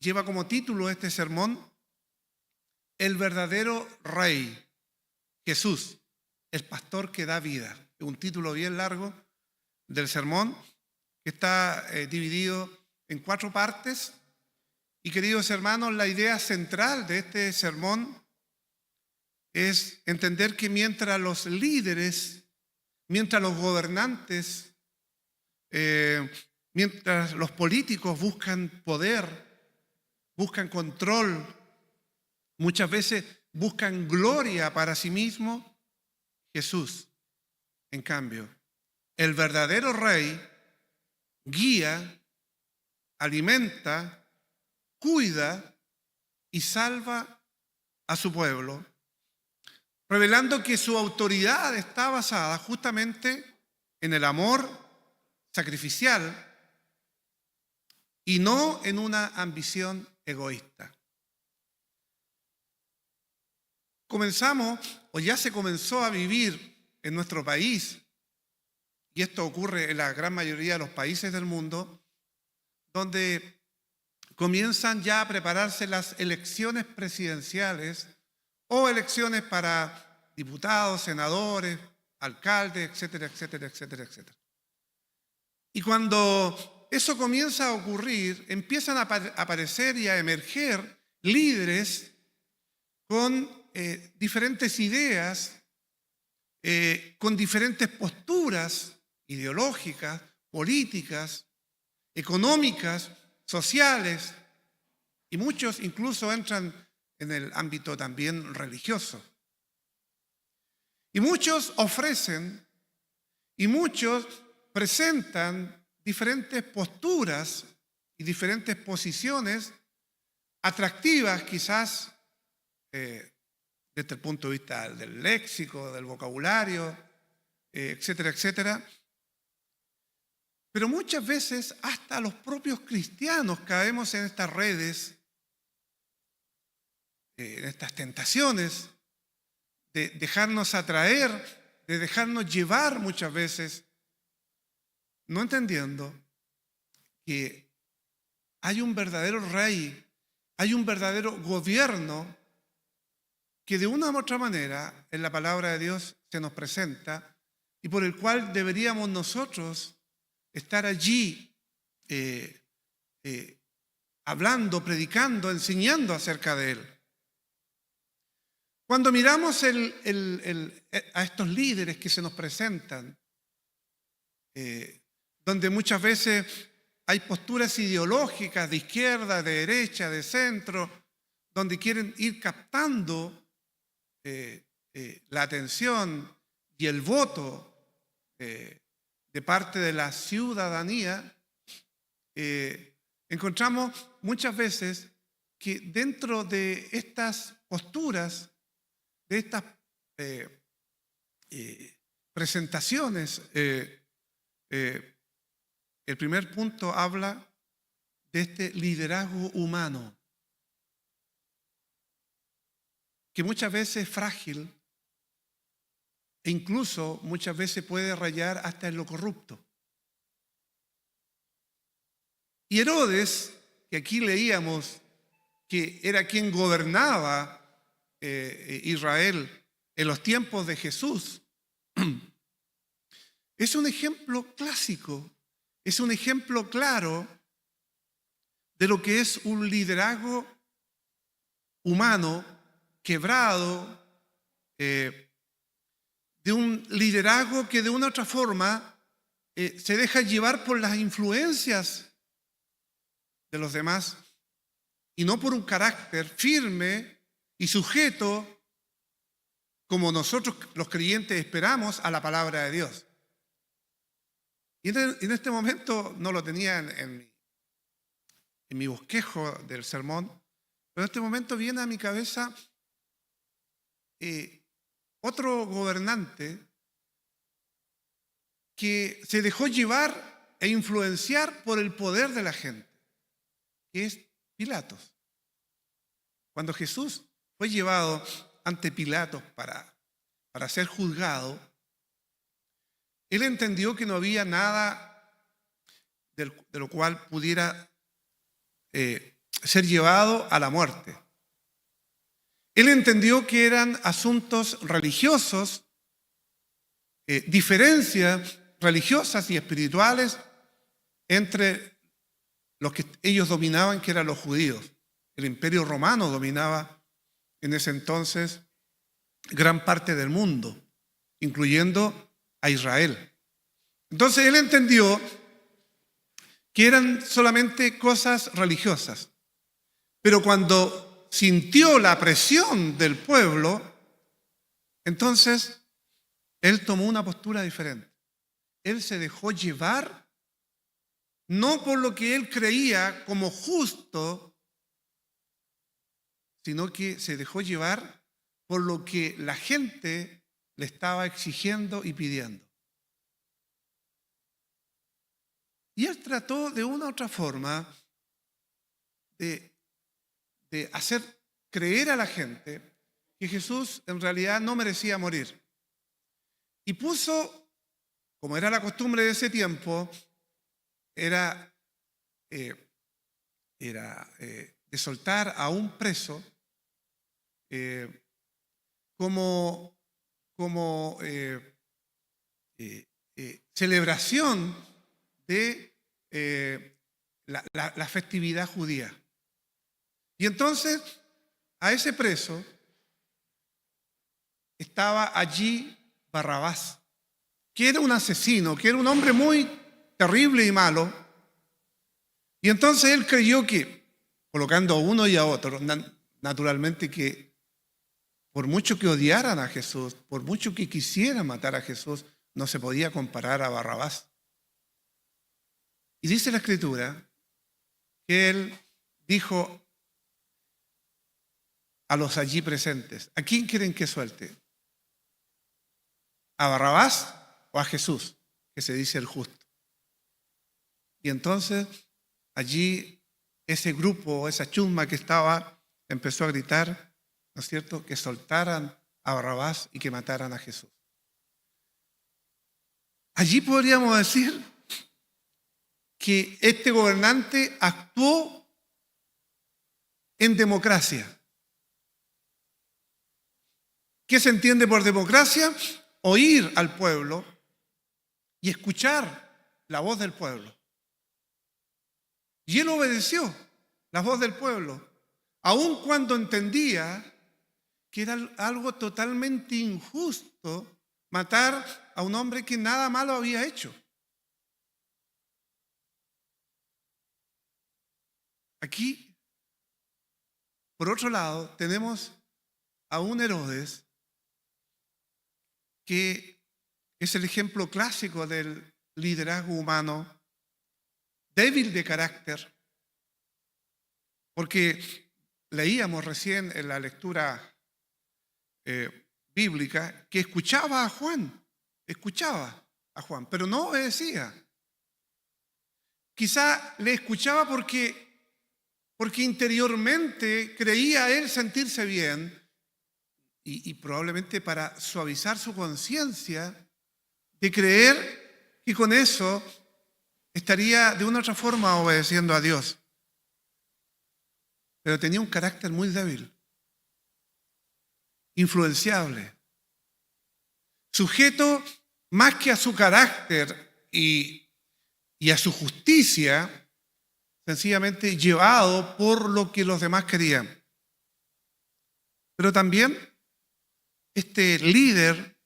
lleva como título este sermón El verdadero Rey, Jesús, el pastor que da vida. Es un título bien largo del sermón que está dividido en 4 partes. Y queridos hermanos, la idea central de este sermón es entender que mientras los líderes, mientras los gobernantes, mientras los políticos buscan poder, buscan control, muchas veces buscan gloria para sí mismos, Jesús, en cambio, el verdadero Rey, guía, alimenta, cuida y salva a su pueblo, revelando que su autoridad está basada justamente en el amor sacrificial y no en una ambición egoísta. Comenzamos, o ya se comenzó a vivir en nuestro país, y esto ocurre en la gran mayoría de los países del mundo, donde comienzan ya a prepararse las elecciones presidenciales o elecciones para diputados, senadores, alcaldes, etcétera, etcétera, etcétera, etcétera. Y cuando eso comienza a ocurrir, empiezan a aparecer y a emerger líderes con diferentes ideas, con diferentes posturas ideológicas, políticas, económicas, sociales, y muchos incluso entran en el ámbito también religioso. Y muchos ofrecen y muchos presentan diferentes posturas y diferentes posiciones atractivas quizás desde el punto de vista del léxico, del vocabulario, etcétera, etcétera. Pero muchas veces hasta los propios cristianos caemos en estas redes, en estas tentaciones de dejarnos atraer, de dejarnos llevar muchas veces, no entendiendo que hay un verdadero rey, hay un verdadero gobierno que de una u otra manera en la palabra de Dios se nos presenta y por el cual deberíamos nosotros estar allí hablando, predicando, enseñando acerca de él. Cuando miramos a estos líderes que se nos presentan, donde muchas veces hay posturas ideológicas de izquierda, de derecha, de centro, donde quieren ir captando la atención y el voto de parte de la ciudadanía, encontramos muchas veces que dentro de estas posturas, de estas presentaciones, el primer punto habla de este liderazgo humano, que muchas veces es frágil e incluso muchas veces puede rayar hasta en lo corrupto. Y Herodes, que aquí leíamos que era quien gobernaba Israel en los tiempos de Jesús, es un ejemplo clásico, es un ejemplo claro de lo que es un liderazgo humano quebrado, de un liderazgo que de una u otra forma se deja llevar por las influencias de los demás y no por un carácter firme y sujeto como nosotros los creyentes esperamos a la palabra de Dios. Y en este momento no lo tenía en mi bosquejo del sermón, pero en este momento viene a mi cabeza otro gobernante que se dejó llevar e influenciar por el poder de la gente, que es Pilatos. Cuando Jesús fue llevado ante Pilatos para ser juzgado, él entendió que no había nada de lo cual pudiera ser llevado a la muerte. Él entendió que eran asuntos religiosos, diferencias religiosas y espirituales entre los que ellos dominaban, que eran los judíos. El Imperio Romano dominaba en ese entonces gran parte del mundo, incluyendo a Israel. Entonces él entendió que eran solamente cosas religiosas, pero cuando sintió la presión del pueblo, entonces él tomó una postura diferente. Él se dejó llevar no por lo que él creía como justo, sino que se dejó llevar por lo que la gente le estaba exigiendo y pidiendo. Y él trató de una u otra forma de hacer creer a la gente que Jesús en realidad no merecía morir. Y puso, como era la costumbre de ese tiempo, era de soltar a un preso como celebración de la festividad judía. Y entonces a ese preso estaba allí Barrabás, que era un asesino, que era un hombre muy terrible y malo. Y entonces él creyó que, colocando a uno y a otro, naturalmente que por mucho que odiaran a Jesús, por mucho que quisieran matar a Jesús, no se podía comparar a Barrabás. Y dice la Escritura que él dijo a los allí presentes: ¿a quién quieren que suelte? ¿A Barrabás o a Jesús, que se dice el justo? Y entonces allí ese grupo, esa chusma que estaba, empezó a gritar, ¿no es cierto?, que soltaran a Barrabás y que mataran a Jesús. Allí podríamos decir que este gobernante actuó en democracia. ¿Qué se entiende por democracia? Oír al pueblo y escuchar la voz del pueblo. Y él obedeció la voz del pueblo, aun cuando entendía que era algo totalmente injusto matar a un hombre que nada malo había hecho. Aquí, por otro lado, tenemos a un Herodes que es el ejemplo clásico del liderazgo humano, débil de carácter, porque leíamos recién en la lectura bíblica que escuchaba a Juan, pero no obedecía. Quizá le escuchaba porque interiormente creía él sentirse bien y probablemente para suavizar su conciencia de creer que con eso estaría de una u otra forma obedeciendo a Dios. Pero tenía un carácter muy débil, influenciable, sujeto más que a su carácter y a su justicia, sencillamente llevado por lo que los demás querían. Pero también este líder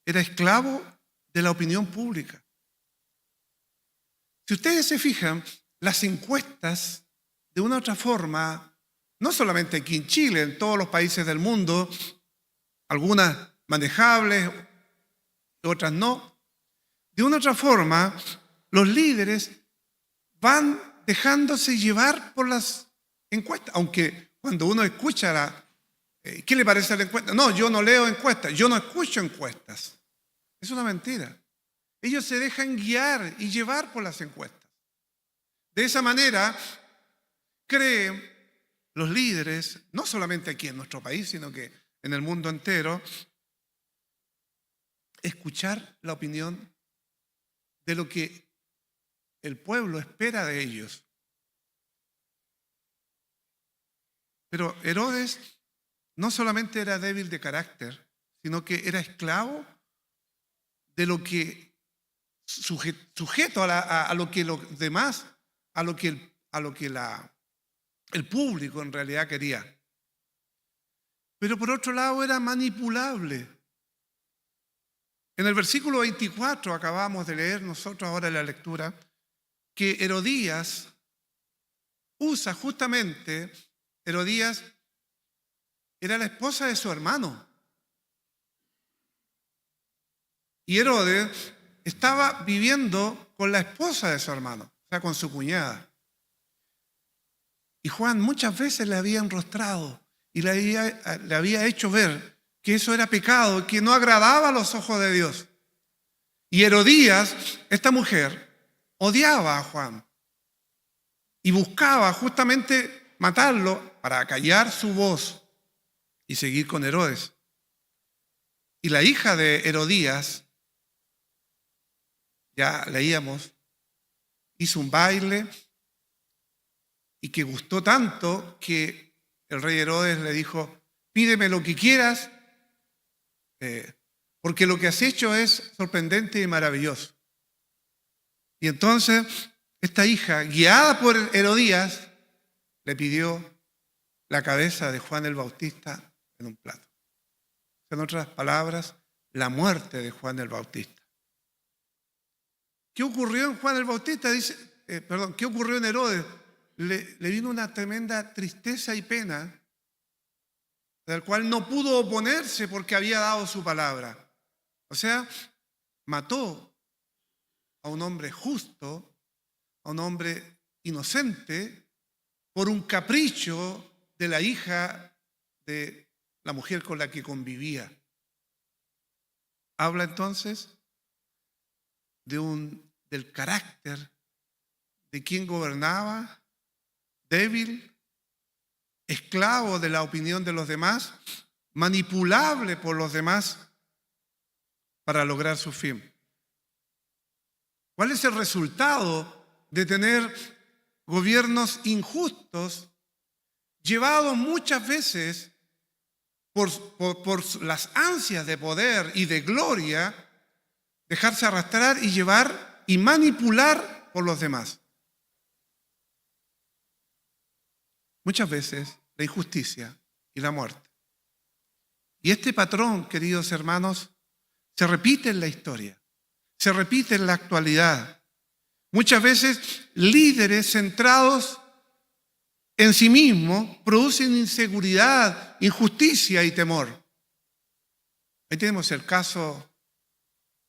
era esclavo de la opinión pública. Si ustedes se fijan, las encuestas, de una u otra forma, no solamente aquí en Chile, en todos los países del mundo, algunas manejables, otras no, de una u otra forma, los líderes van dejándose llevar por las encuestas, aunque cuando uno escucha ¿qué le parece la encuesta? No, yo no leo encuestas, yo no escucho encuestas. Es una mentira. Ellos se dejan guiar y llevar por las encuestas. De esa manera, creen los líderes, no solamente aquí en nuestro país, sino que en el mundo entero, escuchar la opinión de lo que el pueblo espera de ellos. Pero Herodes no solamente era débil de carácter, sino que era esclavo de lo que, sujeto a lo que los demás, a lo que el público en realidad quería. Pero por otro lado era manipulable. En el versículo 24 acabamos de leer nosotros ahora en la lectura que Herodías usa justamente, Herodías era la esposa de su hermano. Y Herodes estaba viviendo con la esposa de su hermano, o sea, con su cuñada. Y Juan muchas veces le había enrostrado y le había hecho ver que eso era pecado, que no agradaba a los ojos de Dios. Y Herodías, esta mujer, odiaba a Juan y buscaba justamente matarlo para callar su voz y seguir con Herodes. Y la hija de Herodías, ya leíamos, hizo un baile y que gustó tanto que el rey Herodes le dijo: pídeme lo que quieras, porque lo que has hecho es sorprendente y maravilloso. Y entonces esta hija, guiada por Herodías, le pidió la cabeza de Juan el Bautista en un plato. En otras palabras, la muerte de Juan el Bautista. ¿Qué ocurrió en Juan el Bautista? ¿Qué ocurrió en Herodes? Le vino una tremenda tristeza y pena, del cual no pudo oponerse porque había dado su palabra. O sea, mató a un hombre justo, a un hombre inocente, por un capricho de la hija de la mujer con la que convivía. Habla entonces del carácter de quien gobernaba, débil, esclavo de la opinión de los demás, manipulable por los demás para lograr su fin. ¿Cuál es el resultado de tener gobiernos injustos, llevados muchas veces por las ansias de poder y de gloria, dejarse arrastrar y llevar y manipular por los demás? Muchas veces la injusticia y la muerte. Y este patrón, queridos hermanos, se repite en la historia, se repite en la actualidad. Muchas veces líderes centrados en sí mismos producen inseguridad, injusticia y temor. Ahí tenemos el caso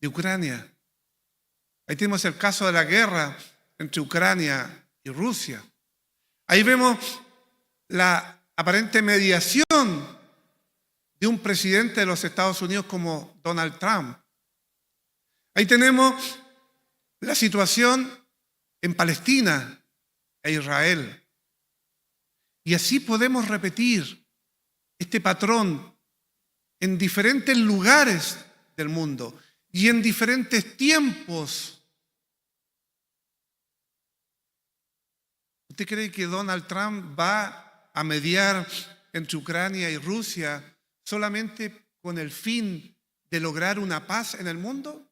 de Ucrania. Ahí tenemos el caso de la guerra entre Ucrania y Rusia. Ahí vemos la aparente mediación de un presidente de los Estados Unidos como Donald Trump. Ahí tenemos la situación en Palestina e Israel. Y así podemos repetir este patrón en diferentes lugares del mundo y en diferentes tiempos. ¿Usted cree que Donald Trump va a mediar entre Ucrania y Rusia solamente con el fin de lograr una paz en el mundo?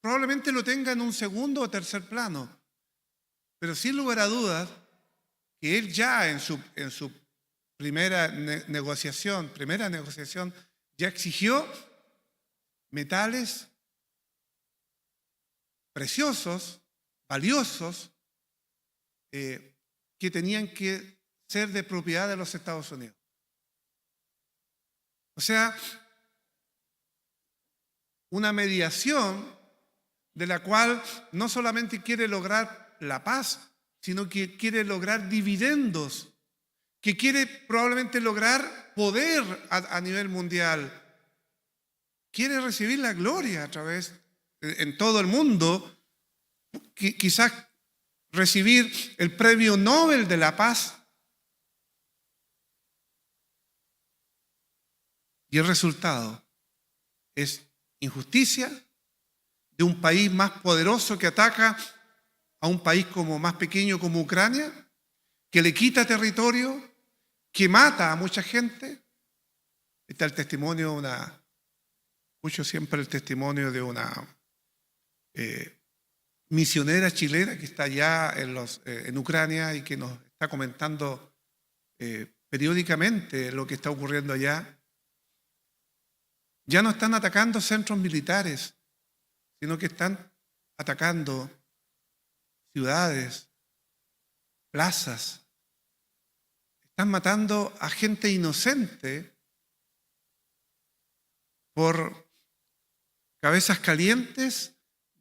Probablemente lo tenga en un segundo o tercer plano, pero sin lugar a dudas que él ya en su primera negociación ya exigió metales preciosos, valiosos, que tenían que ser de propiedad de los Estados Unidos. O sea, una mediación de la cual no solamente quiere lograr la paz, sino que quiere lograr dividendos, que quiere probablemente lograr poder a nivel mundial. Quiere recibir la gloria a través, en todo el mundo, quizás recibir el premio Nobel de la Paz. Y el resultado es injusticia de un país más poderoso que ataca a un país más pequeño como Ucrania, que le quita territorio, que mata a mucha gente. Está el testimonio escucho siempre el testimonio de una misionera chilena que está allá en Ucrania y que nos está comentando periódicamente lo que está ocurriendo allá. Ya no están atacando centros militares, sino que están atacando ciudades, plazas. Están matando a gente inocente por cabezas calientes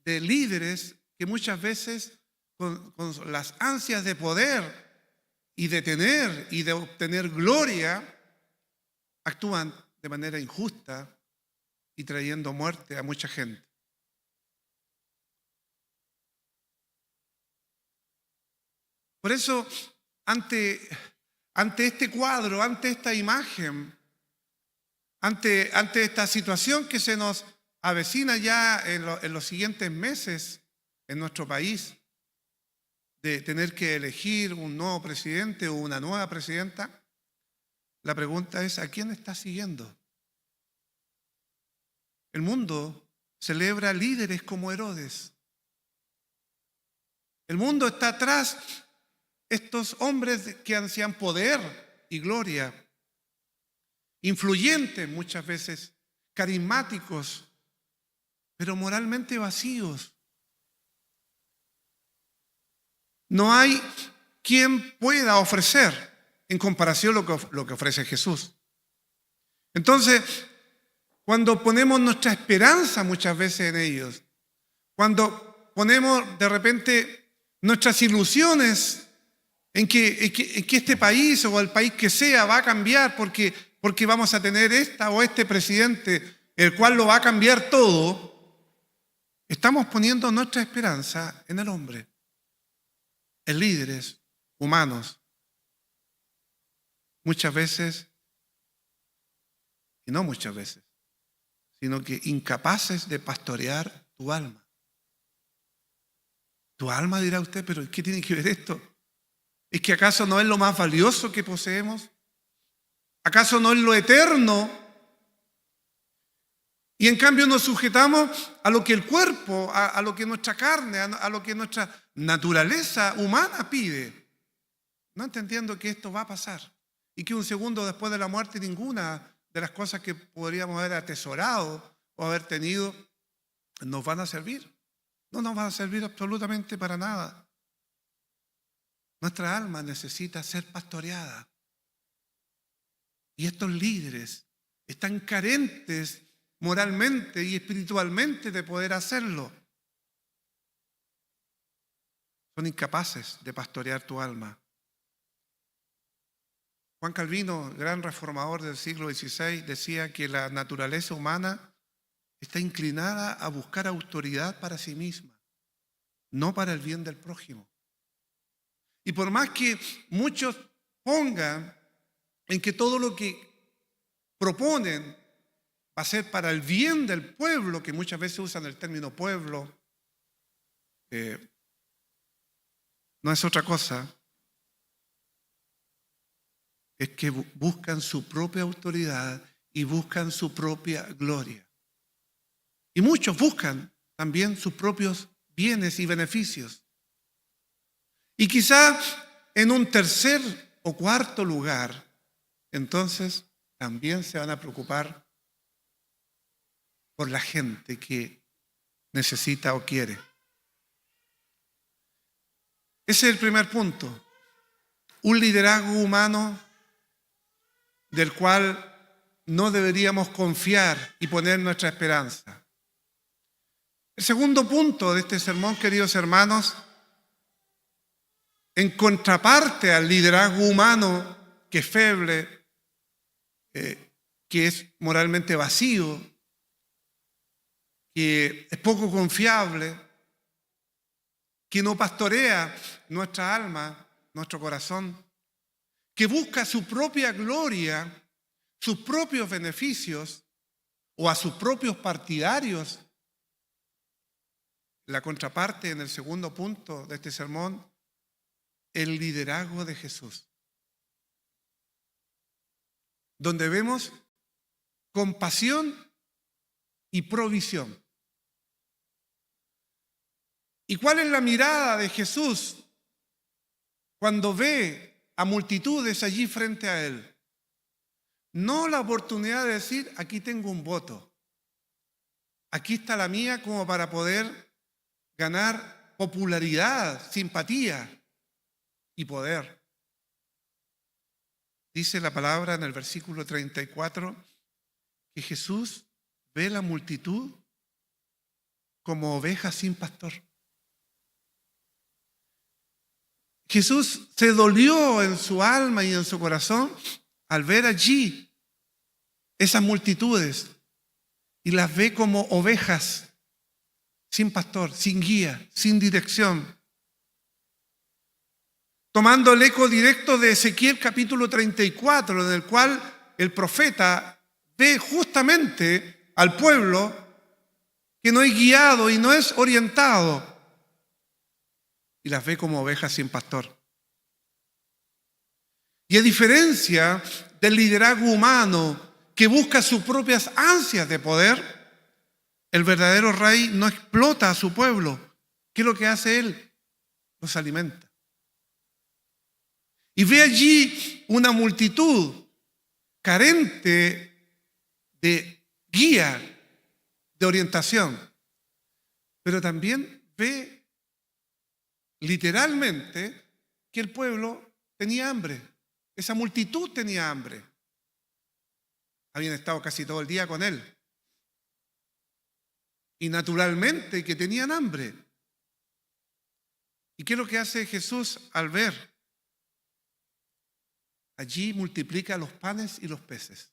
de líderes que muchas veces con las ansias de poder y de tener y de obtener gloria actúan de manera injusta y trayendo muerte a mucha gente. Por eso, ante este cuadro, ante esta imagen, ante esta situación que se nos avecina ya en los siguientes meses en nuestro país, de tener que elegir un nuevo presidente o una nueva presidenta, la pregunta es: ¿a quién está siguiendo? El mundo celebra líderes como Herodes. El mundo está atrás estos hombres que ansían poder y gloria, influyentes muchas veces, carismáticos, pero moralmente vacíos. No hay quien pueda ofrecer en comparación lo que ofrece Jesús. Entonces, cuando ponemos nuestra esperanza muchas veces en ellos, cuando ponemos de repente nuestras ilusiones en que este país o el país que sea va a cambiar porque vamos a tener esta o este presidente, el cual lo va a cambiar todo, estamos poniendo nuestra esperanza en el hombre, en líderes humanos, muchas veces, y no muchas veces, sino que incapaces de pastorear tu alma. Tu alma, dirá usted, pero ¿qué tiene que ver esto? ¿Es que acaso no es lo más valioso que poseemos? ¿Acaso no es lo eterno? Y en cambio nos sujetamos a lo que el cuerpo, a lo que nuestra carne, a lo que nuestra naturaleza humana pide, no entendiendo que esto va a pasar y que un segundo después de la muerte ninguna de las cosas que podríamos haber atesorado o haber tenido nos van a servir. No nos van a servir absolutamente para nada. Nuestra alma necesita ser pastoreada. Y estos líderes están carentes moralmente y espiritualmente de poder hacerlo. Son incapaces de pastorear tu alma. Juan Calvino, gran reformador del siglo XVI, decía que la naturaleza humana está inclinada a buscar autoridad para sí misma, no para el bien del prójimo. Y por más que muchos pongan en que todo lo que proponen va a ser para el bien del pueblo, que muchas veces usan el término pueblo, no es otra cosa, es que buscan su propia autoridad y buscan su propia gloria. Y muchos buscan también sus propios bienes y beneficios. Y quizá en un tercer o cuarto lugar, entonces también se van a preocupar por la gente que necesita o quiere. Ese es el primer punto. Un liderazgo humano del cual no deberíamos confiar y poner nuestra esperanza. El segundo punto de este sermón, queridos hermanos, en contraparte al liderazgo humano que es feble, que es moralmente vacío, que es poco confiable, que no pastorea nuestra alma, nuestro corazón, que busca su propia gloria, sus propios beneficios o a sus propios partidarios. La contraparte en el segundo punto de este sermón, el liderazgo de Jesús. donde vemos compasión y provisión. ¿Y cuál es la mirada de Jesús cuando ve a multitudes allí frente a él? No la oportunidad de decir, aquí tengo un voto, aquí está la mía como para poder ganar popularidad, simpatía y poder. Dice la palabra en el versículo 34 que Jesús ve la multitud como ovejas sin pastor. Jesús se dolió en su alma y en su corazón al ver allí esas multitudes y las ve como ovejas sin pastor, sin guía, sin dirección. Tomando el eco directo de Ezequiel capítulo 34, en el cual el profeta ve justamente al pueblo que no es guiado y no es orientado, y las ve como ovejas sin pastor. Y a diferencia del liderazgo humano que busca sus propias ansias de poder, el verdadero rey no explota a su pueblo. ¿Qué es lo que hace él? Los alimenta. Y ve allí una multitud carente de guía, de orientación, pero también ve literalmente que el pueblo tenía hambre. Esa multitud tenía hambre. Habían estado casi todo el día con él. Y naturalmente que tenían hambre. ¿Y qué es lo que hace Jesús al ver? Allí multiplica los panes y los peces.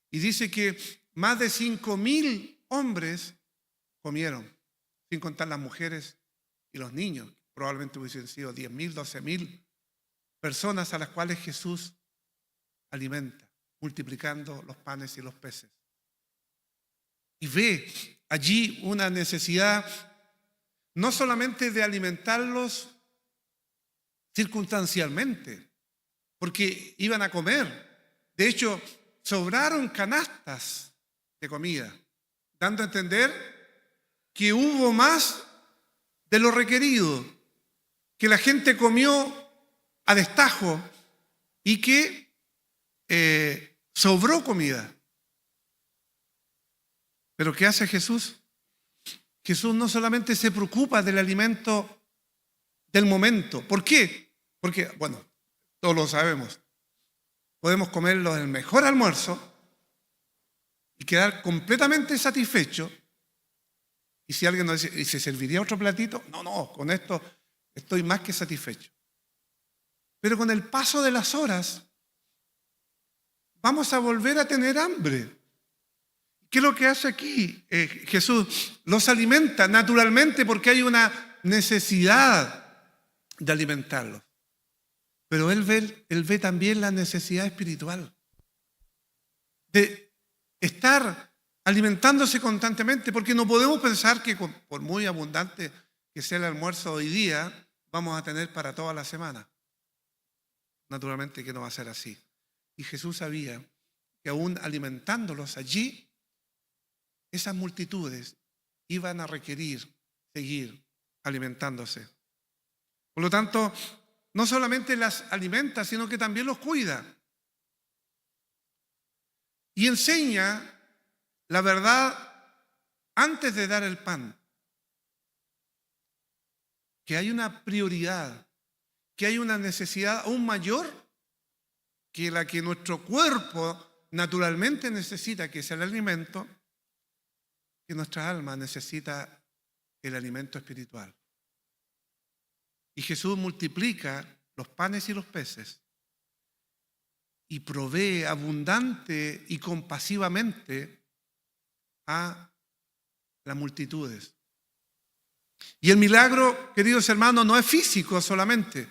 Y dice que más de 5.000 hombres comieron, sin contar las mujeres y los niños. Probablemente hubiesen sido 10.000, 12.000 personas a las cuales Jesús alimenta, multiplicando los panes y los peces. Y ve allí una necesidad no solamente de alimentarlos circunstancialmente, porque iban a comer. De hecho, sobraron canastas de comida, dando a entender que hubo más de lo requerido, que la gente comió a destajo y que sobró comida. Pero ¿qué hace Jesús? Jesús no solamente se preocupa del alimento del momento. ¿Por qué? Porque, bueno, todos lo sabemos. Podemos comerlo en el mejor almuerzo y quedar completamente satisfechos. Y si alguien nos dice, ¿y se serviría otro platito? No, con esto estoy más que satisfecho. Pero con el paso de las horas vamos a volver a tener hambre. ¿Qué es lo que hace aquí Jesús? Los alimenta naturalmente porque hay una necesidad de alimentarlos. Pero él ve también la necesidad espiritual de estar alimentándose constantemente, porque no podemos pensar que por muy abundante que sea el almuerzo hoy día, vamos a tener para toda la semana. Naturalmente que no va a ser así. Y Jesús sabía que aún alimentándolos allí, esas multitudes iban a requerir seguir alimentándose. Por lo tanto, no solamente las alimenta, sino que también los cuida. Y enseña la verdad antes de dar el pan. Que hay una prioridad, que hay una necesidad aún mayor que la que nuestro cuerpo naturalmente necesita, que es el alimento, que nuestra alma necesita el alimento espiritual. Y Jesús multiplica los panes y los peces y provee abundante y compasivamente a las multitudes. Y el milagro, queridos hermanos, no es físico solamente,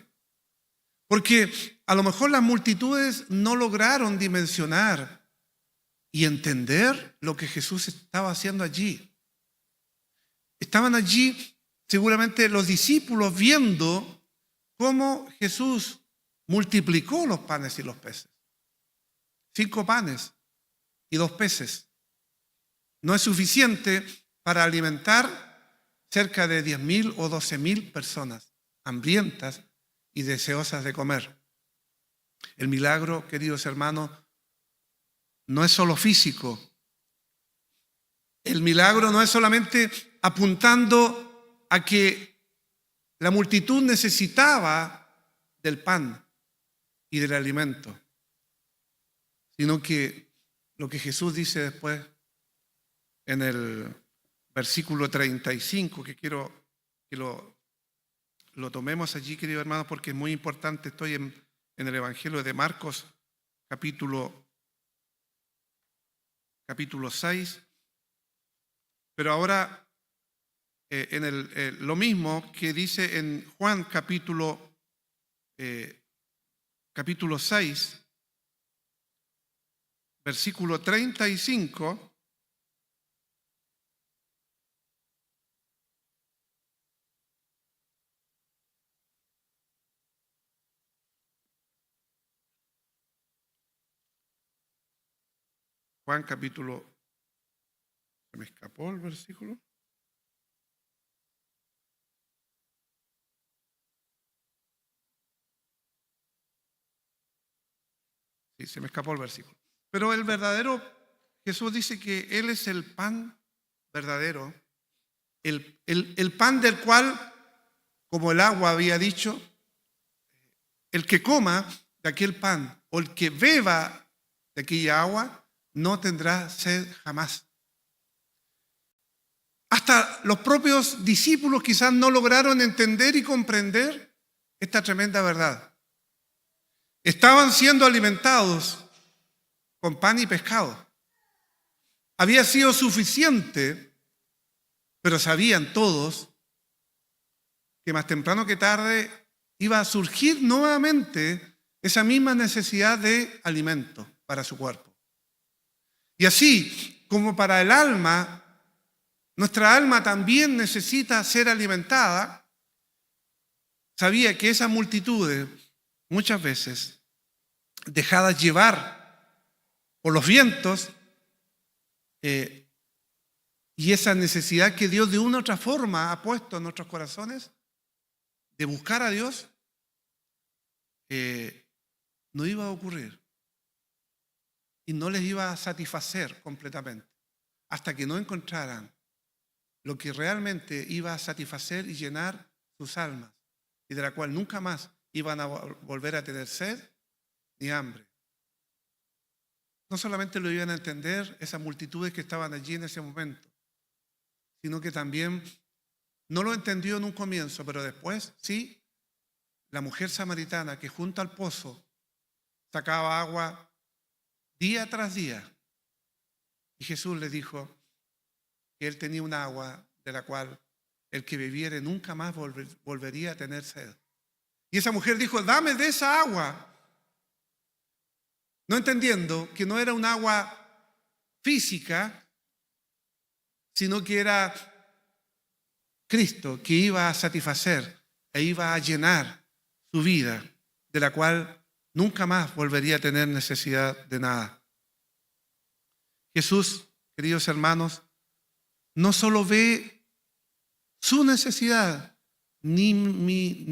porque a lo mejor las multitudes no lograron dimensionar y entender lo que Jesús estaba haciendo allí. Estaban allí seguramente los discípulos viendo cómo Jesús multiplicó los panes y los peces. 5 panes y 2 peces. No es suficiente para alimentar cerca de 10.000 o 12.000 personas hambrientas y deseosas de comer. El milagro, queridos hermanos, no es solo físico. El milagro no es solamente apuntando a que la multitud necesitaba del pan y del alimento, sino que lo que Jesús dice después en el versículo 35, que quiero que lo tomemos allí, queridos hermanos, porque es muy importante. Estoy en el Evangelio de Marcos, capítulo 6, pero ahora lo mismo que dice en Juan capítulo 6, versículo 35. Juan capítulo, se me escapó el versículo. Sí, se me escapó el versículo. Pero el verdadero, Jesús dice que Él es el pan verdadero, el pan del cual, como el agua había dicho, el que coma de aquel pan o el que beba de aquella agua no tendrá sed jamás. Hasta los propios discípulos quizás no lograron entender y comprender esta tremenda verdad. Estaban siendo alimentados con pan y pescado. Había sido suficiente, pero sabían todos que más temprano que tarde iba a surgir nuevamente esa misma necesidad de alimento para su cuerpo. Y así como para el alma, nuestra alma también necesita ser alimentada. Sabía que esas multitudes, muchas veces, dejadas llevar por los vientos, y esa necesidad que Dios de una u otra forma ha puesto en nuestros corazones, de buscar a Dios, no iba a ocurrir. Y no les iba a satisfacer completamente, hasta que no encontraran lo que realmente iba a satisfacer y llenar sus almas, y de la cual nunca más iban a volver a tener sed ni hambre. No solamente lo iban a entender esas multitudes que estaban allí en ese momento, sino que también no lo entendió en un comienzo, pero después sí, la mujer samaritana que junto al pozo sacaba agua día tras día, y Jesús le dijo que él tenía un agua de la cual el que bebiere nunca más volvería a tener sed. Y esa mujer dijo: dame de esa agua, no entendiendo que no era un agua física, sino que era Cristo que iba a satisfacer e iba a llenar su vida, de la cual nunca más volvería a tener necesidad de nada. Jesús, queridos hermanos, no solo ve su necesidad ni mi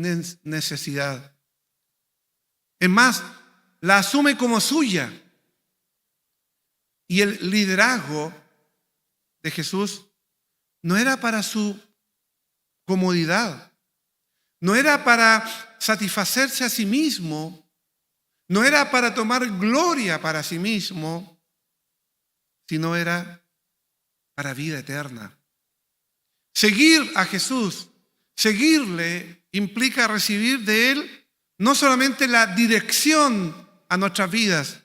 necesidad. Es más, la asume como suya. Y el liderazgo de Jesús no era para su comodidad, no era para satisfacerse a sí mismo, no era para tomar gloria para sí mismo, sino era para vida eterna. Seguir a Jesús, seguirle, implica recibir de Él no solamente la dirección a nuestras vidas,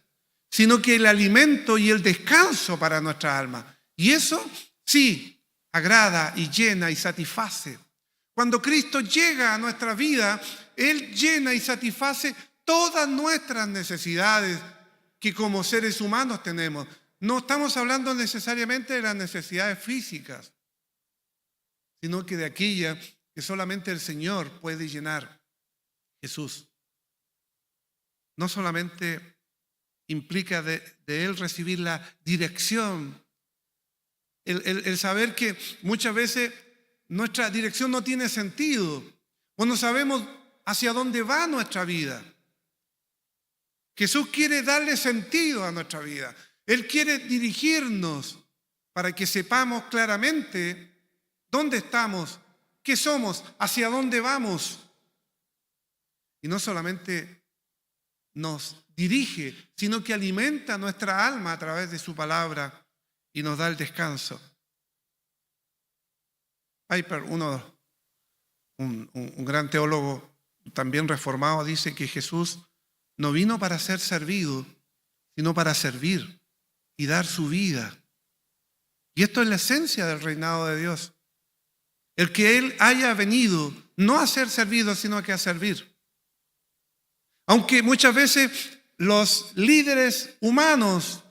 sino que el alimento y el descanso para nuestra alma. Y eso sí, agrada y llena y satisface. Cuando Cristo llega a nuestra vida, Él llena y satisface todas nuestras necesidades que como seres humanos tenemos. No estamos hablando necesariamente de las necesidades físicas, sino que de aquellas que solamente el Señor puede llenar. Jesús no solamente implica de Él recibir la dirección. El saber que muchas veces nuestra dirección no tiene sentido o no sabemos hacia dónde va nuestra vida. Jesús quiere darle sentido a nuestra vida. Él quiere dirigirnos para que sepamos claramente dónde estamos, qué somos, hacia dónde vamos. Y no solamente nos dirige, sino que alimenta nuestra alma a través de su palabra y nos da el descanso. Piper, un gran teólogo también reformado, dice que Jesús no vino para ser servido, sino para servir y dar su vida. Y esto es la esencia del reinado de Dios. El que Él haya venido no a ser servido, sino que a servir. Aunque muchas veces los líderes humanos,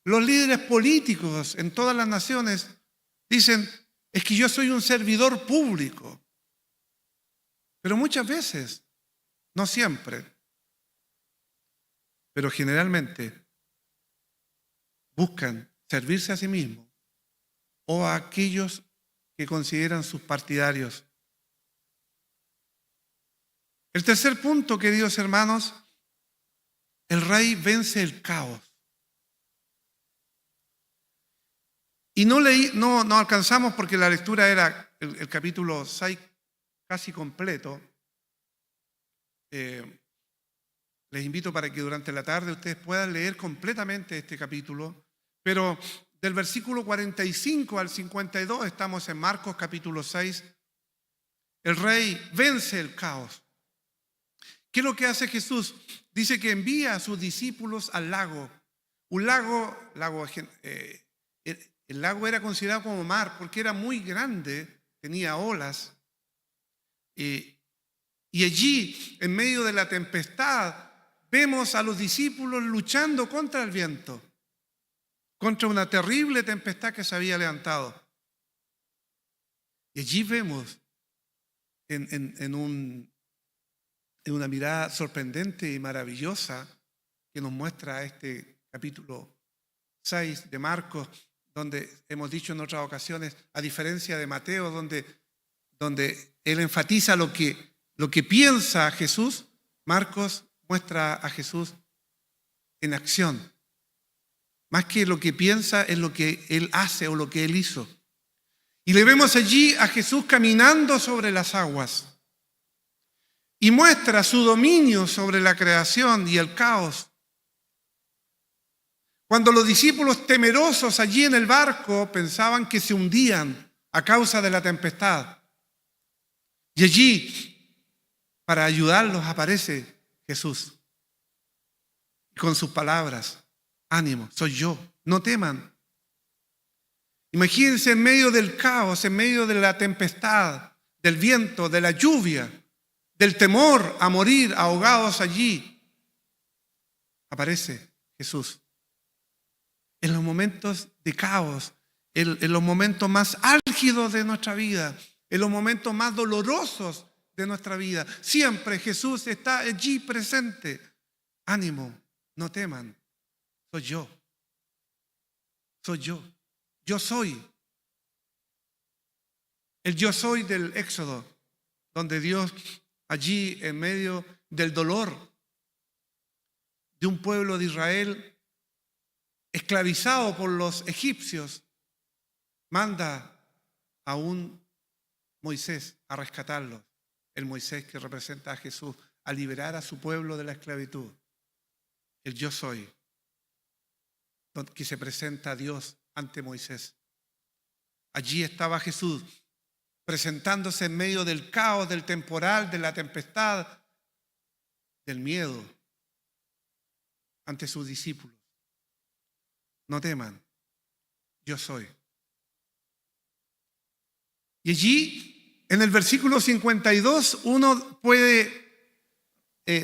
los líderes políticos en todas las naciones dicen, es que yo soy un servidor público. Pero muchas veces, no siempre, pero generalmente buscan servirse a sí mismos o a aquellos que consideran sus partidarios. El tercer punto, queridos hermanos, el rey vence el caos. Y no alcanzamos porque la lectura era el capítulo 6 casi completo. Les invito para que durante la tarde ustedes puedan leer completamente este capítulo, pero del versículo 45 al 52 estamos en Marcos capítulo 6. El rey vence el caos. ¿Qué es lo que hace Jesús? Dice que envía a sus discípulos al lago. Un el lago era considerado como mar porque era muy grande, tenía olas. Y allí, en medio de la tempestad, vemos a los discípulos luchando contra el viento, contra una terrible tempestad que se había levantado. Y allí vemos en una mirada sorprendente y maravillosa que nos muestra este capítulo 6 de Marcos, donde hemos dicho en otras ocasiones, a diferencia de Mateo, donde él enfatiza lo que piensa Jesús, Marcos muestra a Jesús en acción. Más que lo que piensa es lo que él hace o lo que él hizo. Y le vemos allí a Jesús caminando sobre las aguas y muestra su dominio sobre la creación y el caos. Cuando los discípulos temerosos allí en el barco pensaban que se hundían a causa de la tempestad. Y allí, para ayudarlos, aparece Jesús. Y con sus palabras, ánimo, soy yo, no teman. Imagínense en medio del caos, en medio de la tempestad, del viento, de la lluvia, del temor a morir ahogados allí, aparece Jesús. En los momentos de caos, en los momentos más álgidos de nuestra vida, en los momentos más dolorosos de nuestra vida, siempre Jesús está allí presente. Ánimo, no teman, soy yo. Soy yo. Yo soy. El yo soy del Éxodo, donde Dios allí en medio del dolor de un pueblo de Israel esclavizado por los egipcios, manda a un Moisés a rescatarlos. El Moisés que representa a Jesús, a liberar a su pueblo de la esclavitud. El yo soy, que se presenta a Dios ante Moisés. Allí estaba Jesús, presentándose en medio del caos, del temporal, de la tempestad, del miedo, ante sus discípulos. No teman, yo soy. Y allí, en el versículo 52, uno puede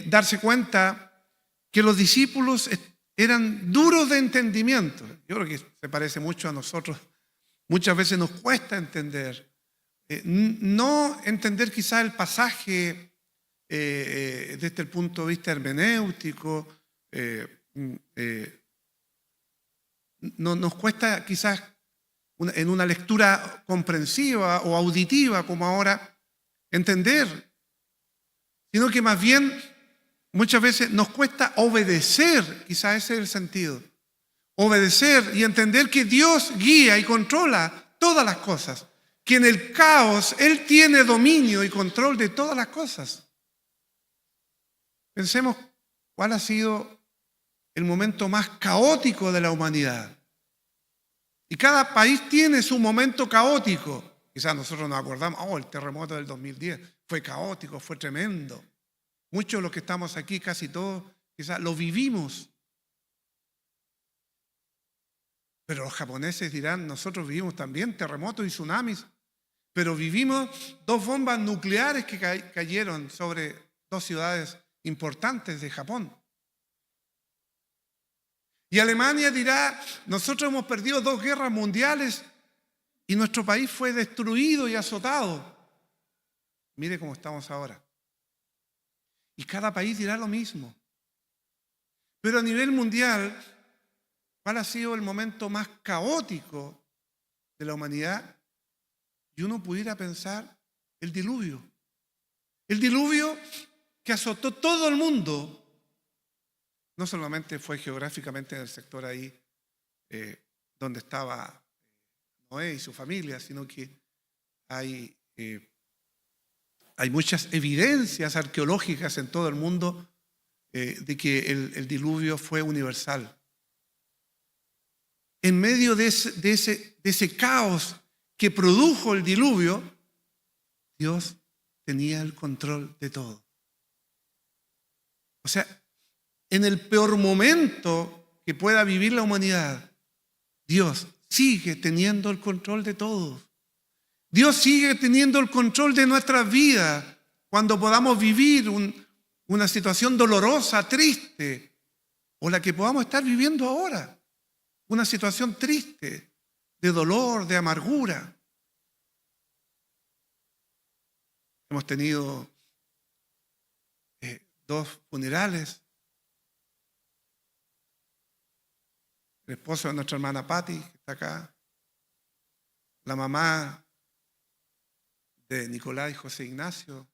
darse cuenta que los discípulos eran duros de entendimiento. Yo creo que se parece mucho a nosotros. Muchas veces nos cuesta entender. No entender quizá el pasaje desde el punto de vista hermenéutico, no nos cuesta quizás en una lectura comprensiva o auditiva como ahora entender, sino que más bien muchas veces nos cuesta obedecer, quizás ese es el sentido. Obedecer y entender que Dios guía y controla todas las cosas, que en el caos Él tiene dominio y control de todas las cosas. Pensemos cuál ha sido el momento más caótico de la humanidad. Y cada país tiene su momento caótico. Quizás nosotros nos acordamos, el terremoto del 2010 fue caótico, fue tremendo. Muchos de los que estamos aquí, casi todos, quizás lo vivimos. Pero los japoneses dirán, nosotros vivimos también terremotos y tsunamis, pero vivimos 2 bombas nucleares que cayeron sobre 2 ciudades importantes de Japón. Y Alemania dirá, nosotros hemos perdido 2 guerras mundiales y nuestro país fue destruido y azotado. Mire cómo estamos ahora. Y cada país dirá lo mismo. Pero a nivel mundial, ¿cuál ha sido el momento más caótico de la humanidad? Y uno pudiera pensar el diluvio. El diluvio que azotó todo el mundo. No solamente fue geográficamente en el sector ahí donde estaba Noé y su familia, sino que hay muchas evidencias arqueológicas en todo el mundo de que el diluvio fue universal. En medio de ese caos que produjo el diluvio, Dios tenía el control de todo. O sea, en el peor momento que pueda vivir la humanidad, Dios sigue teniendo el control de todo. Dios sigue teniendo el control de nuestras vidas cuando podamos vivir una situación dolorosa, triste, o la que podamos estar viviendo ahora. Una situación triste, de dolor, de amargura. Hemos tenido 2 funerales. El esposo de nuestra hermana Patti, que está acá. La mamá de Nicolás y José Ignacio.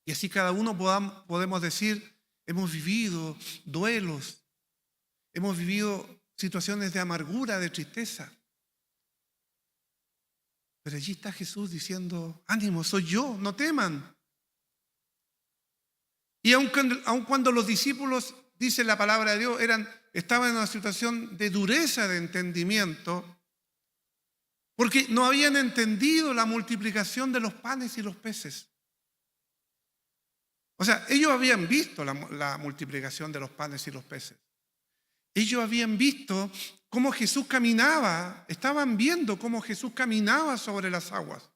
Y así cada uno podemos decir, hemos vivido duelos, hemos vivido situaciones de amargura, de tristeza. Pero allí está Jesús diciendo, ánimo, soy yo, no teman. Y aun cuando los discípulos, dice la palabra de Dios, estaban en una situación de dureza de entendimiento, porque no habían entendido la multiplicación de los panes y los peces. O sea, ellos habían visto la multiplicación de los panes y los peces. Ellos habían visto cómo Jesús caminaba, estaban viendo cómo Jesús caminaba sobre las aguas.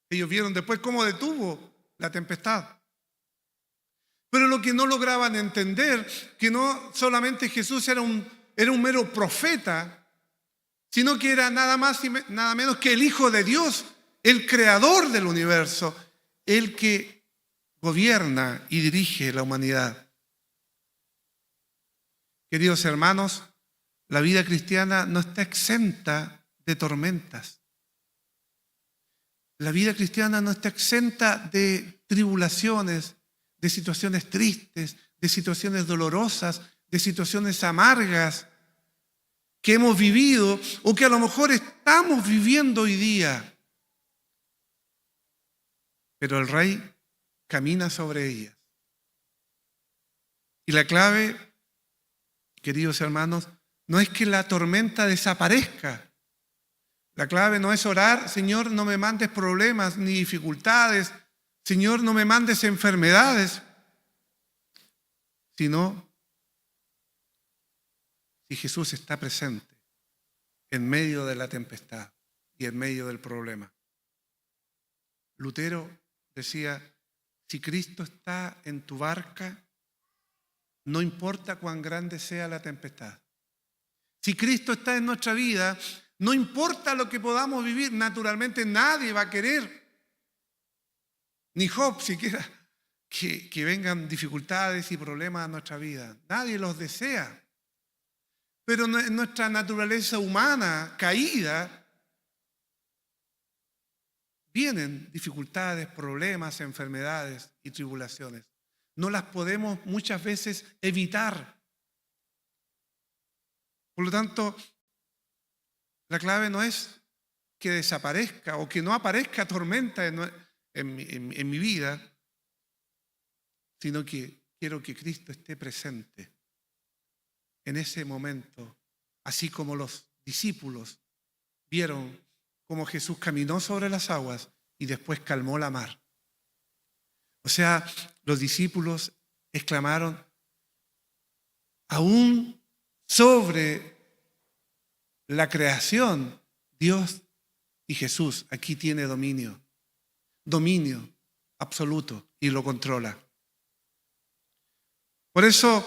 Ellos vieron después cómo detuvo la tempestad. Pero lo que no lograban entender, que no solamente Jesús era un mero profeta, sino que era nada más y nada menos que el Hijo de Dios, el creador del universo, el que gobierna y dirige la humanidad. Queridos hermanos, la vida cristiana no está exenta de tormentas. La vida cristiana no está exenta de tribulaciones, de situaciones tristes, de situaciones dolorosas, de situaciones amargas que hemos vivido o que a lo mejor estamos viviendo hoy día. Pero el Rey camina sobre ellas. Y la clave, queridos hermanos, no es que la tormenta desaparezca. La clave no es orar, Señor, no me mandes problemas ni dificultades, Señor, no me mandes enfermedades, sino si Jesús está presente en medio de la tempestad y en medio del problema. Lutero decía, si Cristo está en tu barca, no importa cuán grande sea la tempestad. Si Cristo está en nuestra vida, no importa lo que podamos vivir, naturalmente nadie va a querer, ni Job siquiera, que vengan dificultades y problemas a nuestra vida. Nadie los desea. Pero en nuestra naturaleza humana caída vienen dificultades, problemas, enfermedades y tribulaciones. No las podemos muchas veces evitar. Por lo tanto, la clave no es que desaparezca o que no aparezca tormenta en mi vida, sino que quiero que Cristo esté presente en ese momento, así como los discípulos vieron cómo Jesús caminó sobre las aguas y después calmó la mar. O sea, los discípulos exclamaron, aún sobre la creación, Dios y Jesús aquí tiene dominio absoluto y lo controla. Por eso,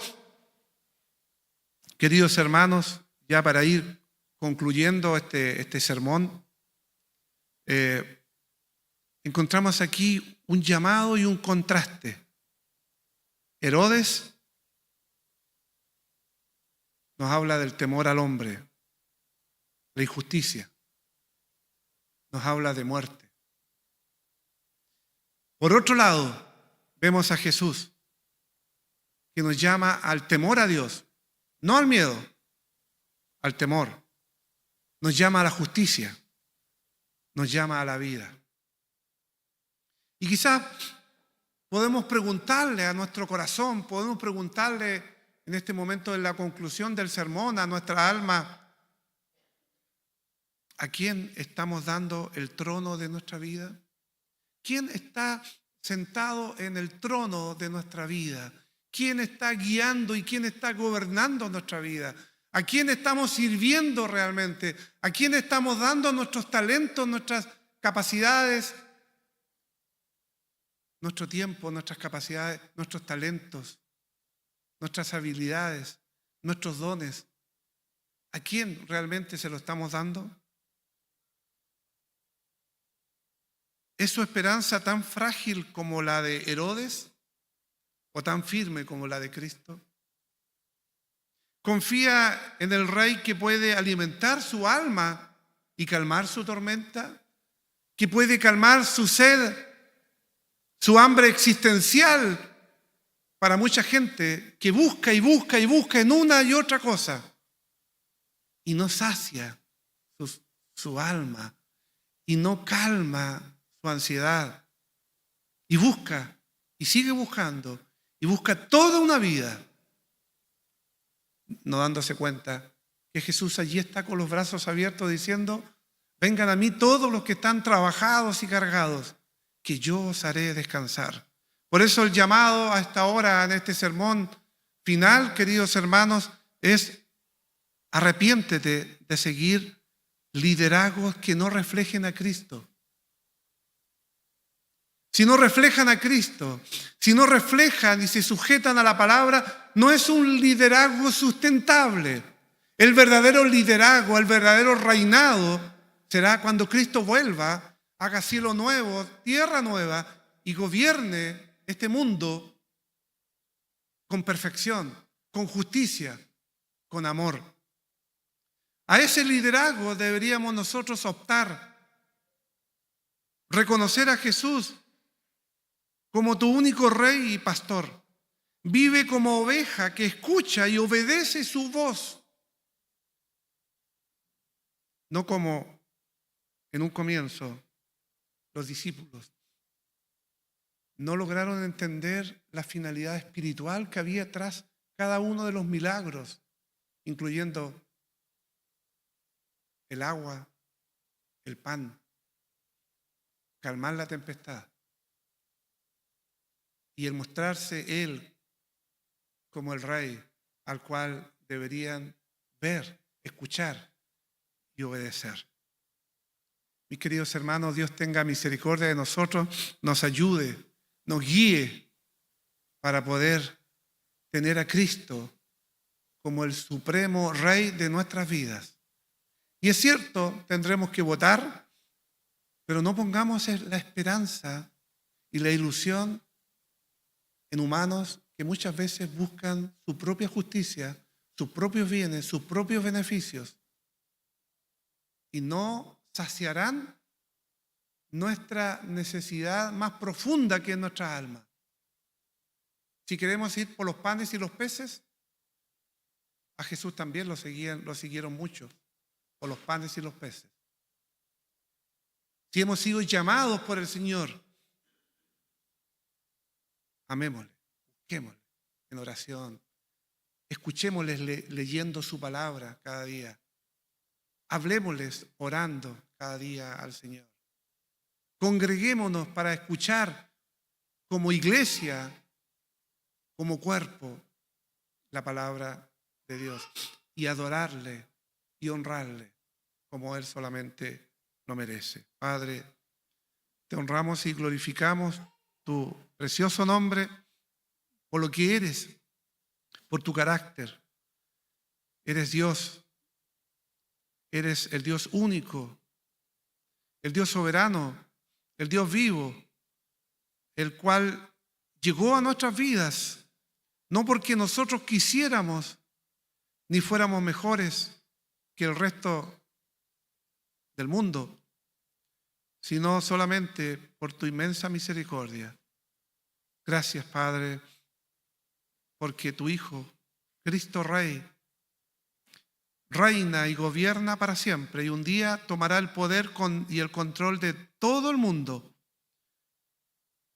queridos hermanos, ya para ir concluyendo este sermón, encontramos aquí un llamado y un contraste. Herodes nos habla del temor al hombre, la injusticia, nos habla de muerte. Por otro lado, vemos a Jesús, que nos llama al temor a Dios, no al miedo, al temor. Nos llama a la justicia, nos llama a la vida. Y quizás podemos preguntarle a nuestro corazón, podemos preguntarle en este momento de la conclusión del sermón a nuestra alma, ¿a quién estamos dando el trono de nuestra vida? ¿Quién está sentado en el trono de nuestra vida? ¿Quién está guiando y quién está gobernando nuestra vida? ¿A quién estamos sirviendo realmente? ¿A quién estamos dando nuestros talentos, nuestras capacidades, nuestro tiempo, nuestras capacidades, nuestros talentos, nuestras habilidades, nuestros dones? ¿A quién realmente se lo estamos dando? ¿Es su esperanza tan frágil como la de Herodes o tan firme como la de Cristo? ¿Confía en el Rey que puede alimentar su alma y calmar su tormenta? ¿Que puede calmar su sed, su hambre existencial para mucha gente que busca y busca y busca en una y otra cosa y no sacia su alma y no calma su ansiedad y busca y sigue buscando y busca toda una vida, no dándose cuenta que Jesús allí está con los brazos abiertos diciendo, vengan a mí todos los que están trabajados y cargados, que yo os haré descansar? Por eso el llamado a esta hora, en este sermón final, queridos hermanos, es arrepiéntete de seguir liderazgos que no reflejen a Cristo. Si no reflejan a Cristo, si no reflejan y se sujetan a la palabra, no es un liderazgo sustentable. El verdadero liderazgo, el verdadero reinado será cuando Cristo vuelva, haga cielo nuevo, tierra nueva y gobierne este mundo con perfección, con justicia, con amor. A ese liderazgo deberíamos nosotros optar. Reconocer a Jesús como tu único rey y pastor. Vive como oveja que escucha y obedece su voz. No como en un comienzo los discípulos no lograron entender la finalidad espiritual que había tras cada uno de los milagros, incluyendo el agua, el pan, calmar la tempestad. Y el mostrarse Él como el Rey al cual deberían ver, escuchar y obedecer. Mis queridos hermanos, Dios tenga misericordia de nosotros, nos ayude, nos guíe para poder tener a Cristo como el supremo Rey de nuestras vidas. Y es cierto, tendremos que votar, pero no pongamos la esperanza y la ilusión en humanos que muchas veces buscan su propia justicia, sus propios bienes, sus propios beneficios, y no saciarán nuestra necesidad más profunda, que es nuestra alma. Si queremos ir por los panes y los peces, a Jesús también lo siguieron mucho, por los panes y los peces. Si hemos sido llamados por el Señor, amémosle, busquémosle en oración, escuchémosles leyendo su palabra cada día, hablémosles orando cada día al Señor. Congreguémonos para escuchar como iglesia, como cuerpo, la palabra de Dios y adorarle y honrarle como Él solamente lo merece. Padre, te honramos y glorificamos tu precioso nombre por lo que eres, por tu carácter. Eres Dios, eres el Dios único, el Dios soberano, el Dios vivo, el cual llegó a nuestras vidas, no porque nosotros quisiéramos, ni fuéramos mejores que el resto del mundo, sino solamente por tu inmensa misericordia. Gracias, Padre, porque tu Hijo, Cristo Rey, reina y gobierna para siempre, y un día tomará el poder y el control de todo el mundo,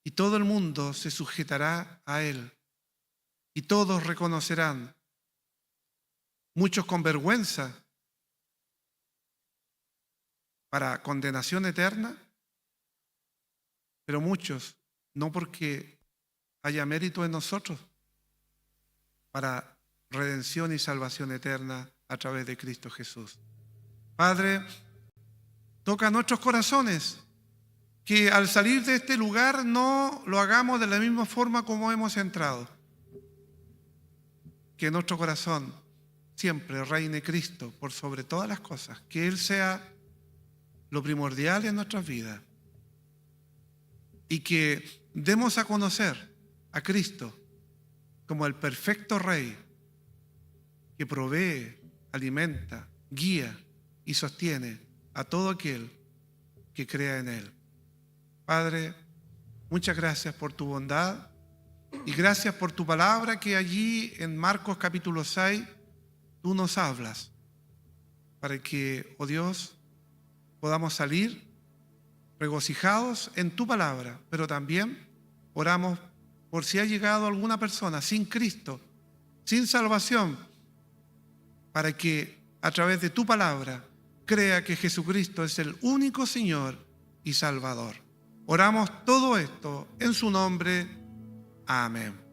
y todo el mundo se sujetará a Él, y todos reconocerán, muchos con vergüenza, para condenación eterna, pero muchos no porque haya mérito en nosotros, para redención y salvación eterna a través de Cristo Jesús. Padre, toca nuestros corazones, que al salir de este lugar no lo hagamos de la misma forma como hemos entrado. Que en nuestro corazón siempre reine Cristo por sobre todas las cosas, que Él sea lo primordial en nuestras vidas, y que demos a conocer a Cristo como el perfecto Rey que provee, alimenta, guía y sostiene a todo aquel que crea en Él. Padre, muchas gracias por tu bondad y gracias por tu palabra, que allí en Marcos capítulo 6 tú nos hablas, para que, oh Dios, podamos salir regocijados en tu palabra, pero también oramos por si ha llegado alguna persona sin Cristo, sin salvación, para que a través de tu palabra crea que Jesucristo es el único Señor y Salvador. Oramos todo esto en su nombre. Amén.